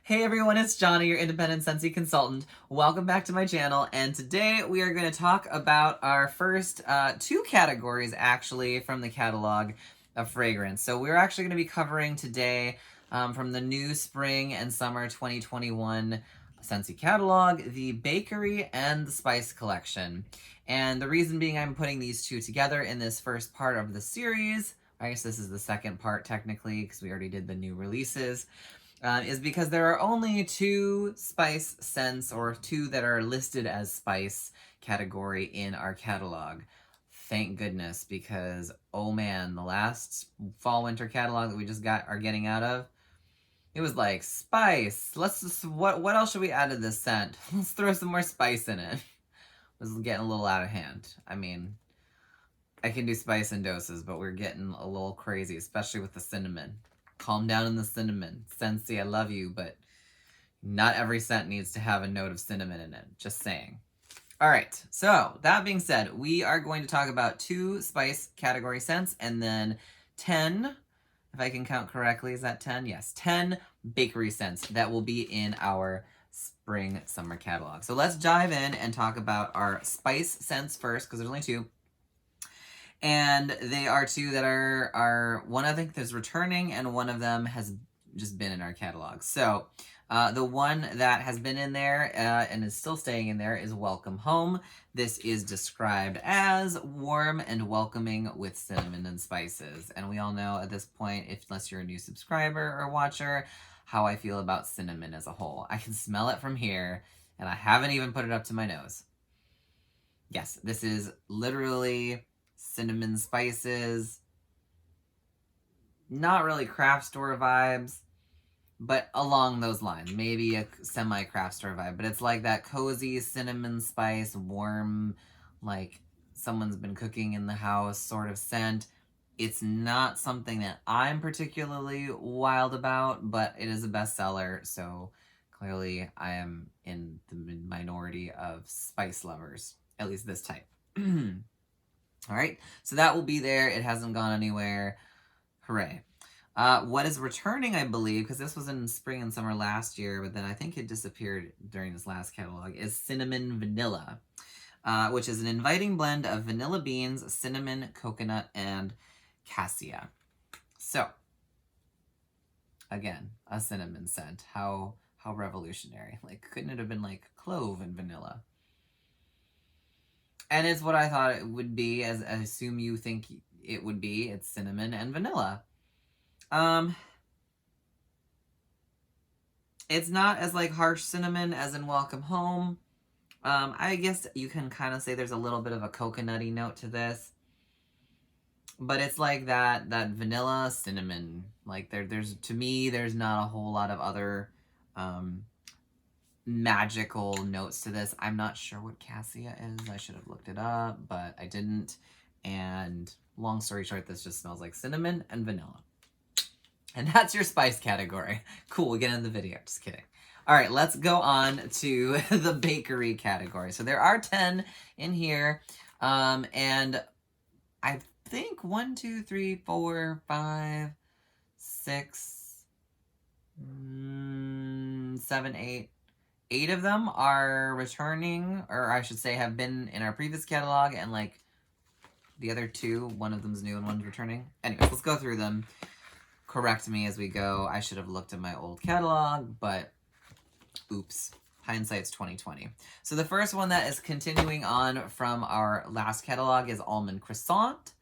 Hey everyone, it's Johnny, your independent Scentsy consultant. Welcome back to my channel, and today we are going to talk about our first two categories, actually, from the catalog of fragrance. So we're actually going to be covering today from the new Spring and Summer 2021 Scentsy catalog, the Bakery and the Spice collection. And the reason being I'm putting these two together in this first part of the series, I guess this is the second part technically, because we already did the new releases, is because there are only two spice scents, or two that are listed as spice category in our catalog. Thank goodness, because oh man, the last fall-winter catalog that we just are getting out of, it was like, spice, let's just, what else should we add to this scent? Let's throw some more spice in it. It was getting a little out of hand. I mean, I can do spice in doses, but we're getting a little crazy, especially with the cinnamon. Calm down in the cinnamon. Scentsy, I love you, but not every scent needs to have a note of cinnamon in it. Just saying. All right, so that being said, we are going to talk about two spice category scents and then 10, if I can count correctly, is that 10? Yes, 10 bakery scents that will be in our spring summer catalog. So let's dive in and talk about our spice scents first, because there's only two. And they are two that are one I think is returning, and one of them has just been in our catalog. So the one that has been in there and is still staying in there is Welcome Home. This is described as warm and welcoming with cinnamon and spices. And we all know at this point, unless you're a new subscriber or watcher, how I feel about cinnamon as a whole. I can smell it from here, and I haven't even put it up to my nose. Yes, this is literally cinnamon spices, not really craft store vibes, but along those lines, maybe a semi-craft store vibe, but it's like that cozy cinnamon spice, warm, like someone's been cooking in the house sort of scent. It's not something that I'm particularly wild about, but it is a bestseller, so clearly I am in the minority of spice lovers, at least this type. All right, so that will be there. It hasn't gone anywhere. Hooray. What is returning, I believe, because this was in spring and summer last year, but then I think it disappeared during this last catalog, is Cinnamon Vanilla, which is an inviting blend of vanilla beans, cinnamon, coconut, and cassia. So, again, a cinnamon scent. How revolutionary. Like, couldn't it have been like clove and vanilla? And it's what I thought it would be, as I assume you think it would be. It's cinnamon and vanilla. It's not as like harsh cinnamon as in Welcome Home. I guess you can kind of say there's a little bit of a coconutty note to this. But it's like that vanilla cinnamon. Like there's to me, there's not a whole lot of other magical notes to this. I'm not sure what cassia is. I should have looked it up, but I didn't. And long story short, this just smells like cinnamon and vanilla. And that's your spice category. Cool, we get into the video. Just kidding. All right, let's go on to the bakery category. So there are 10 in here. And I think 1, 2, 3, 4, 5, 6, 7, 8. 8 of them are returning, or I should say have been in our previous catalog, and like the other 2, one of them's new and one's returning. Anyways, let's go through them. Correct me as we go. I should have looked at my old catalog, but oops. Hindsight's 2020. So the first one that is continuing on from our last catalog is Almond Croissant.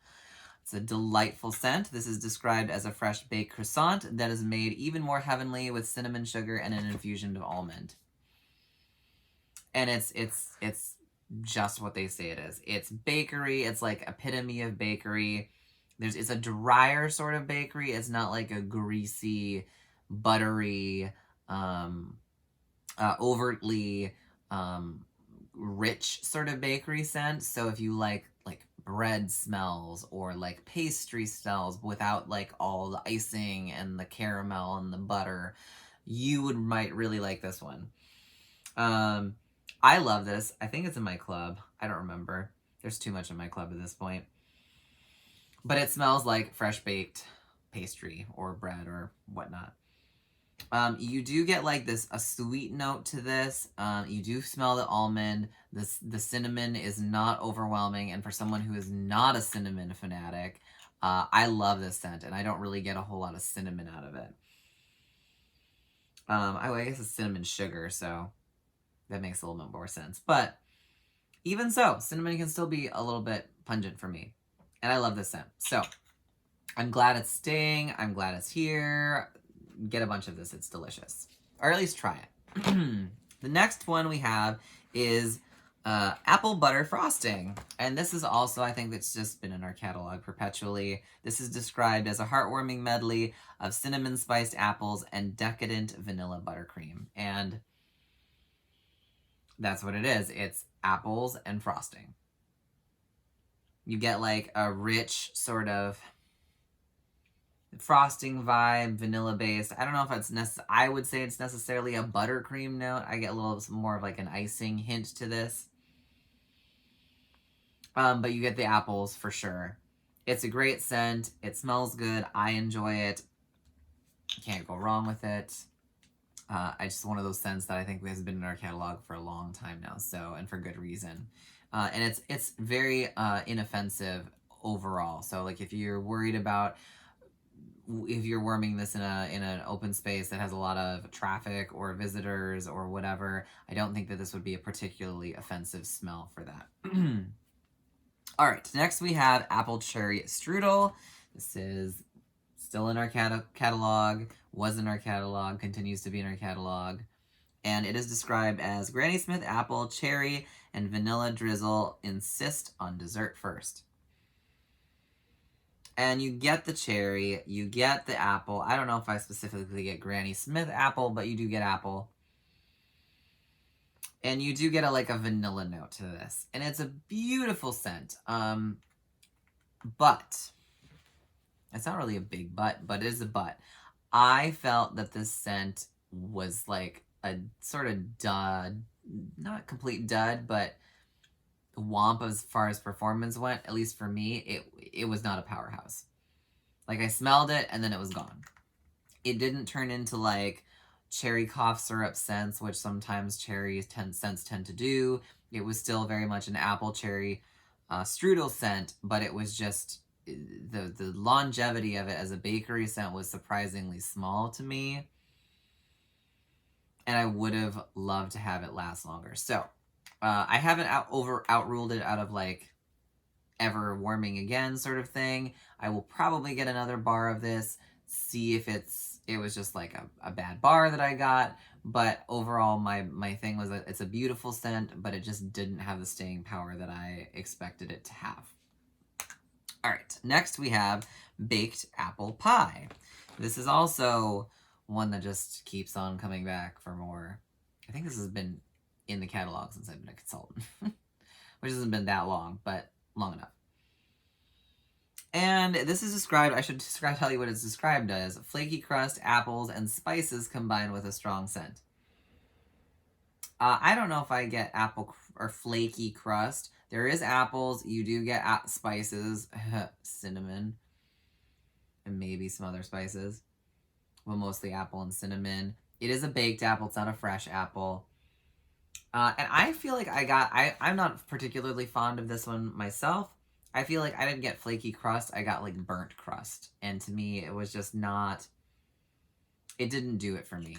It's a delightful scent. This is described as a fresh baked croissant that is made even more heavenly with cinnamon sugar and an infusion of almond. And it's just what they say it is. It's bakery. It's like epitome of bakery. It's a drier sort of bakery. It's not like a greasy, buttery, overtly rich sort of bakery scent. So if you like bread smells or like pastry smells without like all the icing and the caramel and the butter, you might really like this one. I love this. I think it's in my club. I don't remember. There's too much in my club at this point. But it smells like fresh baked pastry or bread or whatnot. You do get like a sweet note to this. You do smell the almond. The cinnamon is not overwhelming, and for someone who is not a cinnamon fanatic, I love this scent, and I don't really get a whole lot of cinnamon out of it. I guess it's cinnamon sugar, so that makes a little bit more sense. But even so, cinnamon can still be a little bit pungent for me, and I love this scent. So I'm glad it's staying. I'm glad it's here. Get a bunch of this. It's delicious. Or at least try it. The next one we have is apple butter frosting. And this is also, I think, that's just been in our catalog perpetually. This is described as a heartwarming medley of cinnamon spiced apples and decadent vanilla buttercream. And that's what it is. It's apples and frosting. You get like a rich sort of frosting vibe, vanilla based. I don't know if it's I would say it's necessarily a buttercream note. I get a little more of like an icing hint to this. But you get the apples for sure. It's a great scent. It smells good. I enjoy it. Can't go wrong with it. I just one of those scents that I think has been in our catalog for a long time now. So, and for good reason. And it's very inoffensive overall. So like if you're worried about if you're worming this in an open space that has a lot of traffic or visitors or whatever, I don't think that this would be a particularly offensive smell for that. All right, next we have apple cherry strudel. This is still in our catalog, was in our catalog, continues to be in our catalog. And it is described as Granny Smith apple, cherry, and vanilla drizzle. Insist on dessert first. And you get the cherry, you get the apple. I don't know if I specifically get Granny Smith apple, but you do get apple. And you do get a vanilla note to this. And it's a beautiful scent. But, it's not really a big but it is a but. I felt that this scent was like a sort of dud, not complete dud, but womp as far as performance went, at least for me, it was not a powerhouse. Like I smelled it and then it was gone. It didn't turn into like cherry cough syrup scents, which sometimes cherry scents tend to do. It was still very much an apple cherry strudel scent, but it was just the longevity of it as a bakery scent was surprisingly small to me. And I would have loved to have it last longer. So I haven't outruled it out of like ever warming again sort of thing. I will probably get another bar of this, see if it was just like a bad bar that I got. But overall, my thing was that it's a beautiful scent, but it just didn't have the staying power that I expected it to have. All right, next we have baked apple pie. This is also one that just keeps on coming back for more. I think this has been in the catalog since I've been a consultant, which hasn't been that long, but long enough. And this is described, I should tell you what it's described as: flaky crust, apples, and spices combined with a strong scent. I don't know if I get apple or flaky crust. There is apples. You do get spices, cinnamon, and maybe some other spices. Well, mostly apple and cinnamon. It is a baked apple. It's not a fresh apple. And I feel like I'm not particularly fond of this one myself. I feel like I didn't get flaky crust. I got like burnt crust. And to me, it was just not, it didn't do it for me.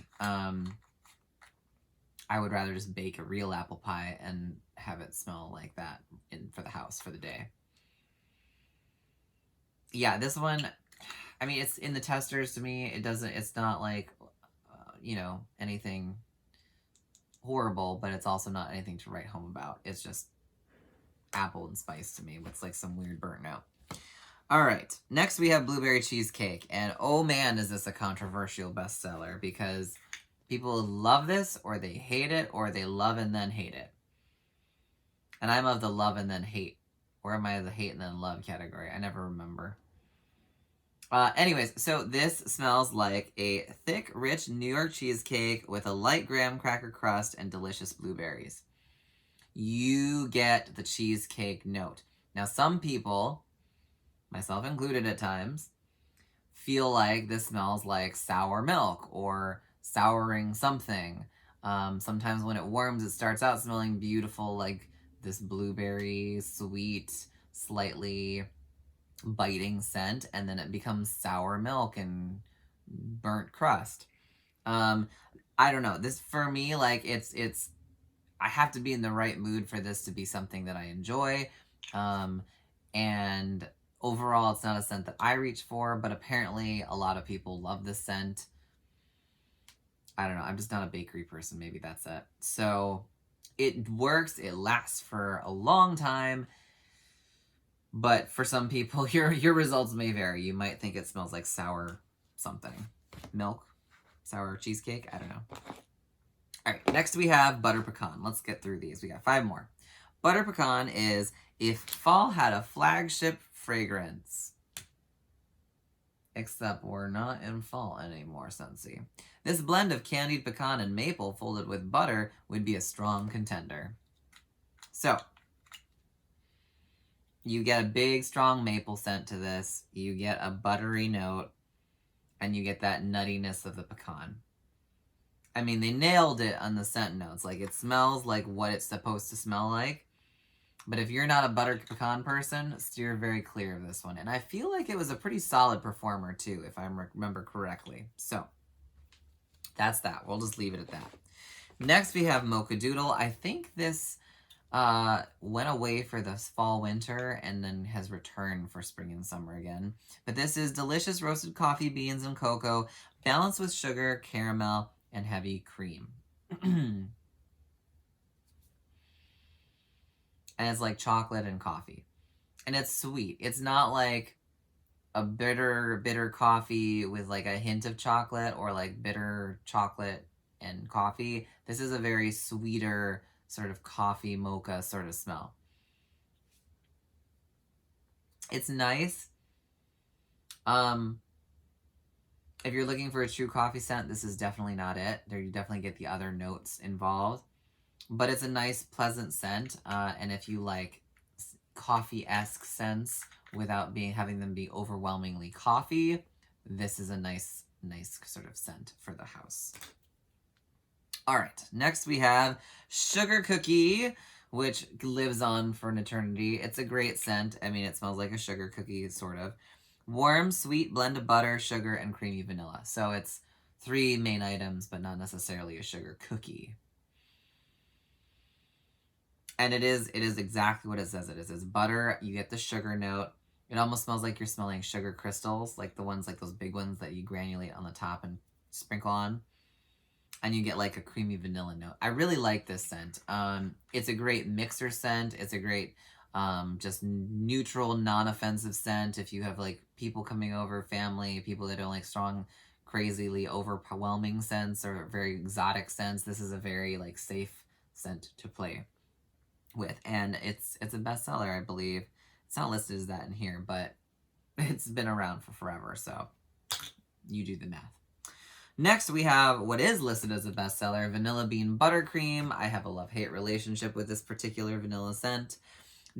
I would rather just bake a real apple pie and have it smell like that for the house for the day. Yeah, this one, I mean, it's in the testers to me. It's not like, anything horrible, but it's also not anything to write home about. It's just apple and spice to me with like some weird burnt note. All right, next we have blueberry cheesecake. And oh man, is this a controversial bestseller, because people love this or they hate it, or they love and then hate it. And I'm of the love and then hate. Or am I the hate and then love category? I never remember. Anyways, so this smells like a thick, rich New York cheesecake with a light graham cracker crust and delicious blueberries. You get the cheesecake note. Now, some people, myself included at times, feel like this smells like sour milk or souring something. Sometimes when it warms, it starts out smelling beautiful, like this blueberry, sweet, slightly biting scent, and then it becomes sour milk and burnt crust. I don't know. This, for me, like, it's I have to be in the right mood for this to be something that I enjoy. And overall, it's not a scent that I reach for, but apparently a lot of people love this scent. I don't know. I'm just not a bakery person. Maybe that's it. So it works. It lasts for a long time. But for some people, your results may vary. You might think it smells like sour something. Milk? Sour cheesecake? I don't know. All right, next we have Butter Pecan. Let's get through these. We got 5 more. Butter Pecan is if fall had a flagship fragrance. Except we're not in fall anymore, Scentsy. This blend of candied pecan and maple folded with butter would be a strong contender. So, you get a big, strong maple scent to this. You get a buttery note. And you get that nuttiness of the pecan. I mean, they nailed it on the scent notes. Like, it smells like what it's supposed to smell like. But if you're not a butter pecan person, steer very clear of this one. And I feel like it was a pretty solid performer, too, if I remember correctly. So, that's that. We'll just leave it at that. Next, we have Mocha Doodle. I think this went away for this fall, winter, and then has returned for spring and summer again. But this is delicious roasted coffee beans and cocoa, balanced with sugar, caramel, and heavy cream. And it's like chocolate and coffee. And it's sweet. It's not like a bitter coffee with like a hint of chocolate or like bitter chocolate and coffee. This is a very sweeter sort of coffee mocha sort of smell. It's nice. If you're looking for a true coffee scent, this is definitely not it. There you definitely get the other notes involved. But it's a nice, pleasant scent. And if you like coffee-esque scents without having them be overwhelmingly coffee, this is a nice sort of scent for the house. All right, next we have Sugar Cookie, which lives on for an eternity. It's a great scent. I mean, it smells like a sugar cookie, sort of. Warm, sweet blend of butter, sugar, and creamy vanilla. So it's 3 main items, but not necessarily a sugar cookie. And it is exactly what it says it is. It's butter. You get the sugar note. It almost smells like you're smelling sugar crystals, like the ones, like those big ones that you granulate on the top and sprinkle on. And you get like a creamy vanilla note. I really like this scent. It's a great mixer scent. It's a great just neutral, non-offensive scent. If you have like people coming over, family, people that don't like strong, crazily overwhelming scents or very exotic scents, this is a very like safe scent to play with. And it's a bestseller, I believe. It's not listed as that in here, but it's been around for forever, so you do the math. Next, we have what is listed as a bestseller, Vanilla Bean Buttercream. I have a love-hate relationship with this particular vanilla scent.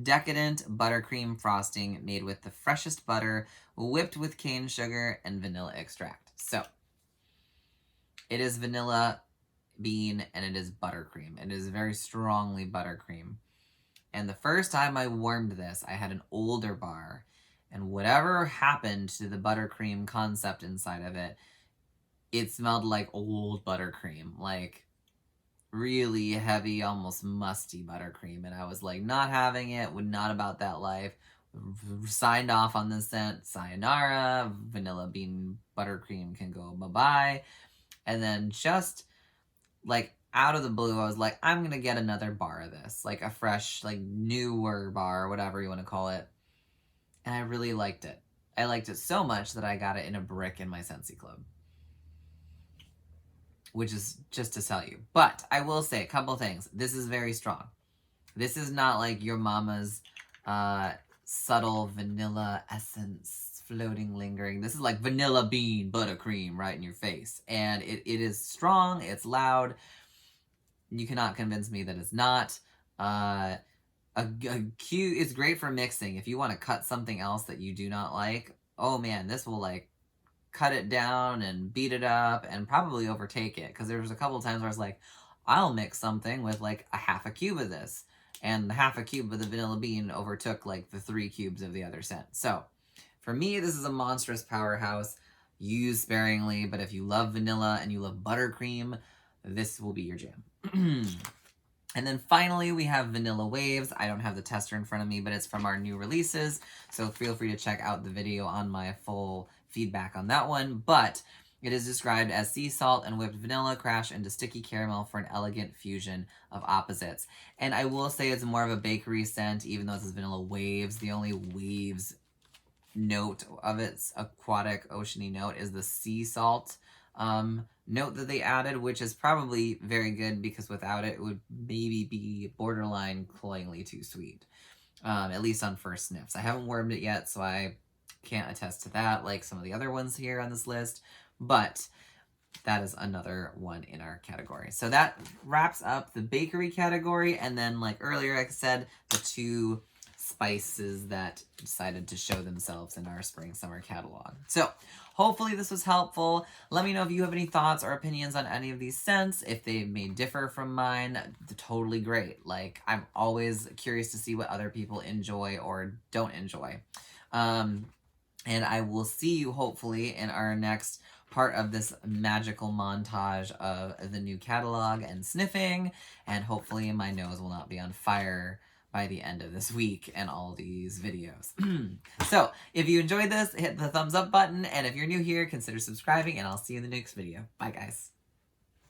Decadent buttercream frosting made with the freshest butter, whipped with cane sugar and vanilla extract. So, it is vanilla bean and it is buttercream. It is very strongly buttercream. And the first time I warmed this, I had an older bar. And whatever happened to the buttercream concept inside of it, it smelled like old buttercream, like really heavy, almost musty buttercream. And I was like, not having it, not about that life. Signed off on this scent, sayonara, vanilla bean buttercream can go bye-bye. And then just like out of the blue, I was like, I'm going to get another bar of this, like a fresh, like newer bar, or whatever you want to call it. And I really liked it. I liked it so much that I got it in a brick in my Scentsy Club. Which is just to tell you. But I will say a couple things. This is very strong. This is not like your mama's subtle vanilla essence floating, lingering. This is like vanilla bean buttercream right in your face. And it is strong. It's loud. You cannot convince me that it's not. It's great for mixing. If you want to cut something else that you do not like, oh man, this will like cut it down and beat it up and probably overtake it, because there was a couple times where I was like, I'll mix something with like a half a cube of this, and the half a cube of the vanilla bean overtook like the 3 cubes of the other scent. So for me, this is a monstrous powerhouse. Use sparingly, but if you love vanilla and you love buttercream, this will be your jam. And then finally, we have Vanilla Waves. I don't have the tester in front of me, but it's from our new releases, so feel free to check out the video on my full feedback on that one. But it is described as sea salt and whipped vanilla crashed into sticky caramel for an elegant fusion of opposites. And I will say it's more of a bakery scent, even though it says Vanilla Waves. The only waves note of its aquatic, oceany note is the sea salt note that they added, which is probably very good, because without it, it would maybe be borderline cloyingly too sweet, at least on first sniffs. I haven't warmed it yet, so I can't attest to that like some of the other ones here on this list, but that is another one in our category. So that wraps up the bakery category, and then like earlier, like I said, the 2 spices that decided to show themselves in our spring summer catalog. So hopefully this was helpful. Let me know if you have any thoughts or opinions on any of these scents. If they may differ from mine, totally great. Like, I'm always curious to see what other people enjoy or don't enjoy. And I will see you hopefully in our next part of this magical montage of the new catalog and sniffing, and hopefully my nose will not be on fire by the end of this week and all these videos. So, if you enjoyed this, hit the thumbs up button, and if you're new here, consider subscribing, and I'll see you in the next video. Bye, guys.